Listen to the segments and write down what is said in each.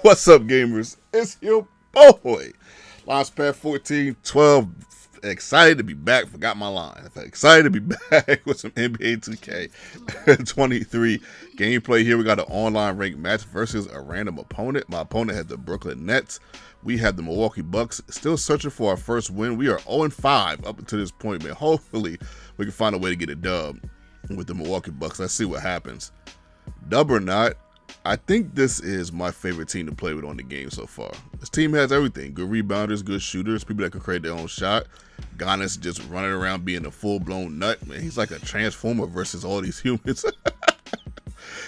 What's up, gamers? It's your boy. Launchpad 1412. Excited to be back. Forgot my line. Excited to be back with some NBA 2K23 gameplay. Here we got an online ranked match versus a random opponent. My opponent had the Brooklyn Nets. We have the Milwaukee Bucks. Still searching for our first win. We are 0-5 up until this point, man. Hopefully, we can find a way to get a dub with the Milwaukee Bucks. Let's see what happens. Dub or not, I think this is my favorite team to play with on the game so far. This team has everything. Good rebounders, good shooters, people that can create their own shot. Giannis just running around being a full-blown nut. Man, he's like a transformer versus all these humans.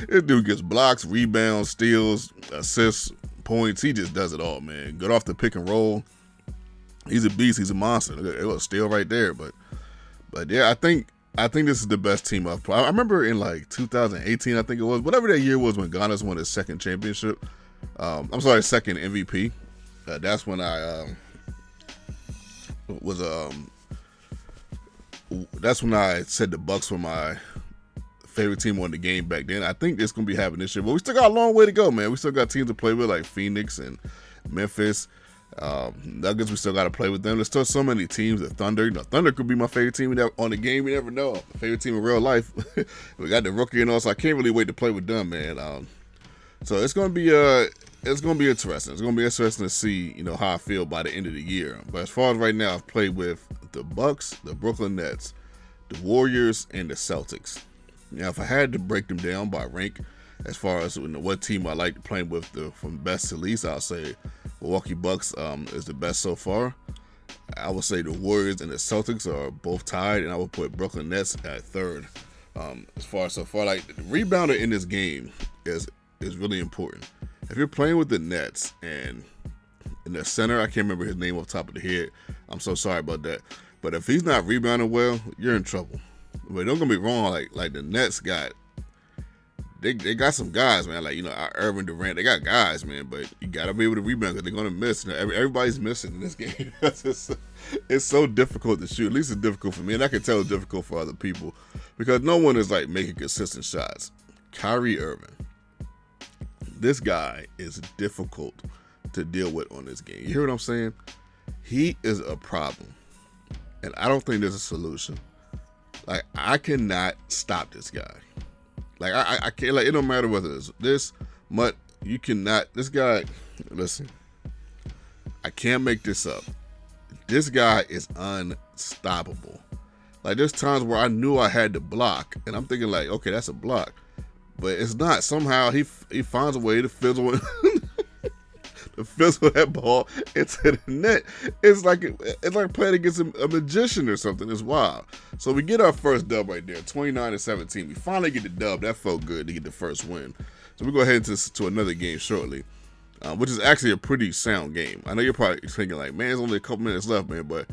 This dude gets blocks, rebounds, steals, assists, points. He just does it all, man. Good off the pick and roll. He's a beast. He's a monster. It was a steal right there. But yeah, I think this is the best team I've played. I remember in like 2018, I think it was, whatever that year was when Giannis won his second championship. Second MVP. That's when that's when I said the Bucks were my favorite team on the game back then. I think it's gonna be happening this year, but we still got a long way to go, man. We still got teams to play with like Phoenix and Memphis. Nuggets, we still got to play with them. There's still so many teams. The Thunder, Thunder could be my favorite team on the game. We never know. Favorite team in real life. We got the rookie and all, so I can't really wait to play with them, man. So it's gonna be interesting. It's gonna be interesting to see, how I feel by the end of the year. But as far as right now, I've played with the Bucks, the Brooklyn Nets, the Warriors, and the Celtics. Now, if I had to break them down by rank, as far as what team I like playing with from best to least, I'll say Milwaukee Bucks is the best so far. I would say the Warriors and the Celtics are both tied, and I would put Brooklyn Nets at third. As far as so far, like the rebounder in this game is really important. If you're playing with the Nets and in the center, I can't remember his name off the top of the head. I'm so sorry about that. But if he's not rebounding well, you're in trouble. But don't get me wrong, like the Nets got. They got some guys, man, like, Irvin Durant. They got guys, man, but you got to be able to rebound because they're going to miss. Everybody's missing in this game. It's so difficult to shoot. At least it's difficult for me, and I can tell it's difficult for other people because no one is, like, making consistent shots. Kyrie Irving, this guy is difficult to deal with on this game. You hear what I'm saying? He is a problem, and I don't think there's a solution. Like, I cannot stop this guy. Like, I can't, like, it don't matter whether it's this much, you cannot, this guy, listen, I can't make this up. This guy is unstoppable. Like, there's times where I knew I had to block, and I'm thinking, like, okay, that's a block. But it's not. Somehow he finds a way to fizzle that ball into the net. It's like playing against a magician or something. It's wild. So we get our first dub right there, 29-17. We finally get the dub. That felt good to get the first win. So we go ahead to another game shortly, which is actually a pretty sound game. I know you're probably thinking like, man, there's only a couple minutes left, man, but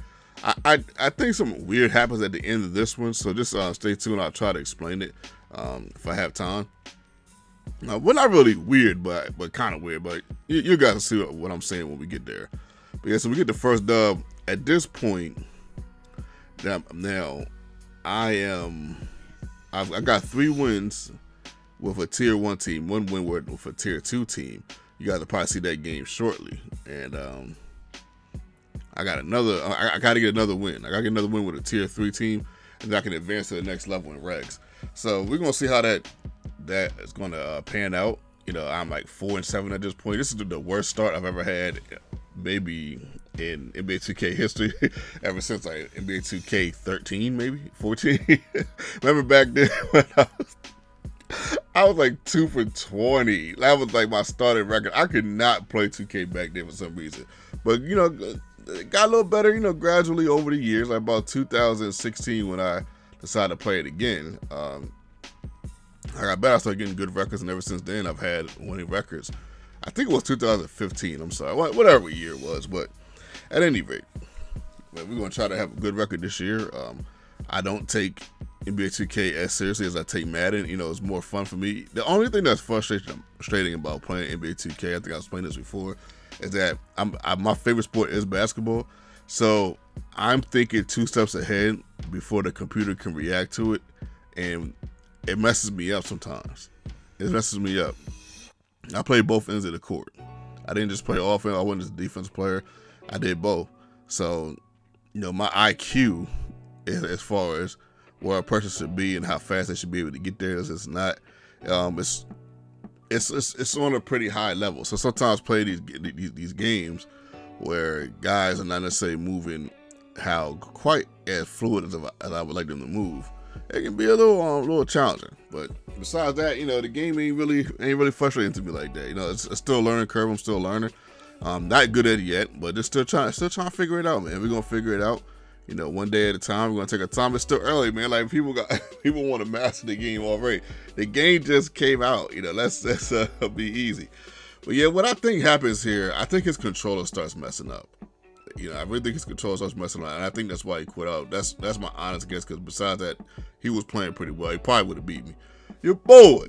I think something weird happens at the end of this one. So just stay tuned. I'll try to explain it if I have time. Well, not really weird, but kind of weird. But you guys will see what I'm saying when we get there. But yeah, so we get the first dub. At this point, now I got 3 wins with a tier 1 team, 1 win with a tier 2 team. You guys will probably see that game shortly, and I got to get another win. I got to get another win with a tier 3 team, and then I can advance to the next level in Regs. So we're gonna see how that is going to pan out. I'm like 4-7 at this point. This is the worst start I've ever had, maybe in NBA 2K history, ever since like NBA 2K 13, maybe 14. Remember back then when I was like 2 for 20. That was like my starting record. I could not play 2K back then for some reason, but it got a little better, gradually over the years. Like about 2016 when I decided to play it again. I got better. I started getting good records, and ever since then, I've had winning records. I think it was 2015. I'm sorry, whatever year it was. But at any rate, we're going to try to have a good record this year. I don't take NBA 2K as seriously as I take Madden. It's more fun for me. The only thing that's frustrating about playing NBA 2K, I think I was playing this before, is that my favorite sport is basketball. So I'm thinking 2 steps ahead before the computer can react to it, and it messes me up sometimes. It messes me up. I play both ends of the court. I didn't just play offense. I wasn't just a defensive player. I did both. So, my IQ, as far as where a person should be and how fast they should be able to get there, is not. It's on a pretty high level. So sometimes play these games where guys are not necessarily moving how quite as fluid as I would like them to move. It can be a little challenging. But besides that, the game ain't really frustrating to me like that. It's still a learning curve. I'm still learning. Not good at it yet, but just still trying to figure it out, man. We're gonna figure it out. One day at a time. We're gonna take our time. It's still early, man. Like people want to master the game already. The game just came out. Let's be easy. But yeah, what I think happens here, I think his controller starts messing up. I really think his controller starts messing up, and I think that's why he quit out. That's my honest guess. Because besides that, he was playing pretty well. He probably would have beat me. Your boy,